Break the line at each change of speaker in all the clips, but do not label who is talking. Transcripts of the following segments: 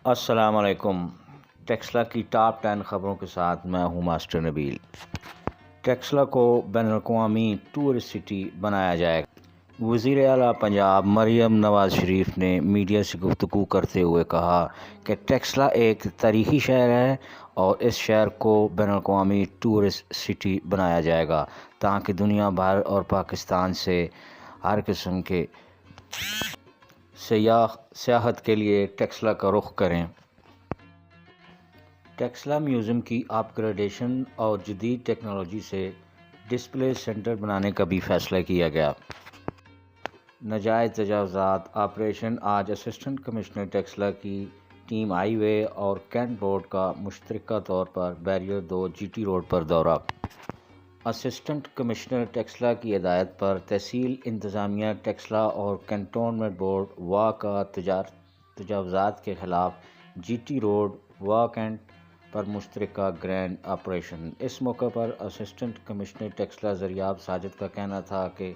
السلام علیکم۔ ٹیکسلا کی ٹاپ 10 خبروں کے ساتھ میں ہوں ماسٹر نبیل۔ ٹیکسلا کو بین الاقوامی ٹورسٹ سٹی بنایا جائے گا۔ وزیر اعلیٰ پنجاب مریم نواز شریف نے میڈیا سے گفتگو کرتے ہوئے کہا کہ ٹیکسلا ایک تاریخی شہر ہے اور اس شہر کو بین الاقوامی ٹورسٹ سٹی بنایا جائے گا تاکہ دنیا بھر اور پاکستان سے ہر قسم کے سیاحت کے لیے ٹیکسلا کا رخ کریں۔ ٹیکسلا میوزیم کی اپ گریڈیشن اور جدید ٹیکنالوجی سے ڈسپلے سینٹر بنانے کا بھی فیصلہ کیا گیا۔ ناجائز تجاوزات آپریشن آج اسسٹنٹ کمشنر ٹیکسلا کی ٹیم ہائی وے اور کینٹ روڈ کا مشترکہ طور پر بیریئر 2 جی ٹی روڈ پر دورہ۔ اسسٹنٹ کمشنر ٹیکسلا کی ہدایت پر تحصیل انتظامیہ ٹیکسلا اور کنٹونمنٹ بورڈ واہ کا تجاوزات کے خلاف جی ٹی روڈ واہ کینٹ پر مشترکہ گرینڈ آپریشن۔ اس موقع پر اسسٹنٹ کمشنر ٹیکسلا زریاب ساجد کا کہنا تھا کہ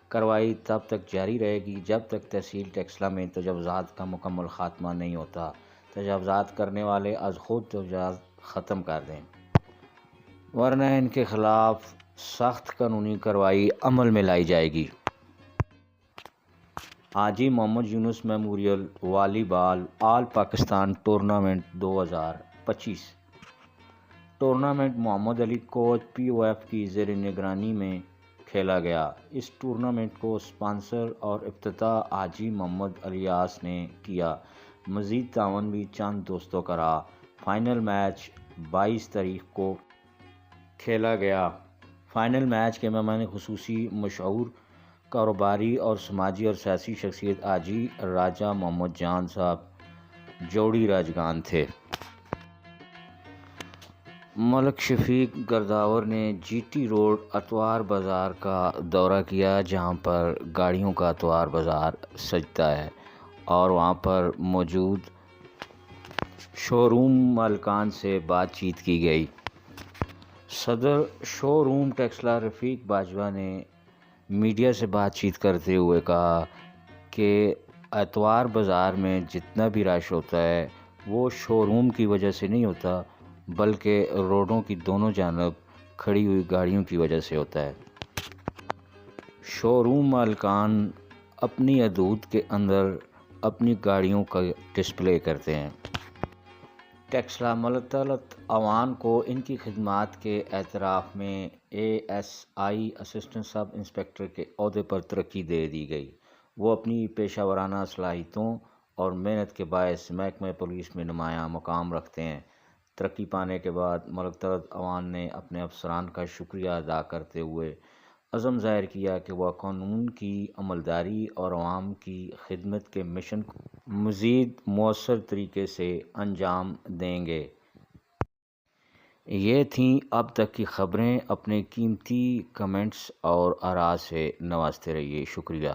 کارروائی تب تک جاری رہے گی جب تک تحصیل ٹیکسلا میں تجاوزات کا مکمل خاتمہ نہیں ہوتا۔ تجاوزات کرنے والے از خود تجاوزات ختم کر دیں ورنہ ان کے خلاف سخت قانونی کارروائی عمل میں لائی جائے گی۔ حاجی محمد یونس میموریل والی بال آل پاکستان ٹورنامنٹ 2025 ٹورنامنٹ محمد علی کوچ پی او ایف کی زیر نگرانی میں کھیلا گیا۔ اس ٹورنامنٹ کو اسپانسر اور افتتاح حاجی محمد الیاس نے کیا۔ مزید تعاون بھی چند دوستوں کا رہا۔ فائنل میچ 22 تاریخ کو کھیلا گیا۔ فائنل میچ کے مہمان خصوصی مشہور کاروباری اور سماجی اور سیاسی شخصیت حاجی راجہ محمد جان صاحب جوڑی راجگان تھے۔ ملک شفیق گرداور نے جی ٹی روڈ اتوار بازار کا دورہ کیا جہاں پر گاڑیوں کا اتوار بازار سجتا ہے اور وہاں پر موجود شو روم مالکان سے بات چیت کی گئی۔ صدر شو روم ٹیکسلا رفیق باجوہ نے میڈیا سے بات چیت کرتے ہوئے کہا کہ اتوار بازار میں جتنا بھی رش ہوتا ہے وہ شو روم کی وجہ سے نہیں ہوتا بلکہ روڈوں کی دونوں جانب کھڑی ہوئی گاڑیوں کی وجہ سے ہوتا ہے۔ شو روم مالکان اپنی حدود کے اندر اپنی گاڑیوں کا ڈسپلے کرتے ہیں۔ ٹیکسلا ملتلت عوان کو ان کی خدمات کے اعتراف میں A S I assistant sub inspector کے عہدے پر ترقی دے دی گئی۔ وہ اپنی پیشہ ورانہ صلاحیتوں اور محنت کے باعث محکمہ پولیس میں نمایاں مقام رکھتے ہیں۔ ترقی پانے کے بعد ملتلت عوان نے اپنے افسران کا شکریہ ادا کرتے ہوئے عزم ظاہر کیا کہ وہ قانون کی عملداری اور عوام کی خدمت کے مشن کو مزید مؤثر طریقے سے انجام دیں گے۔ یہ تھیں اب تک کی خبریں۔ اپنے قیمتی کمنٹس اور آراء سے نوازتے رہیے۔ شکریہ۔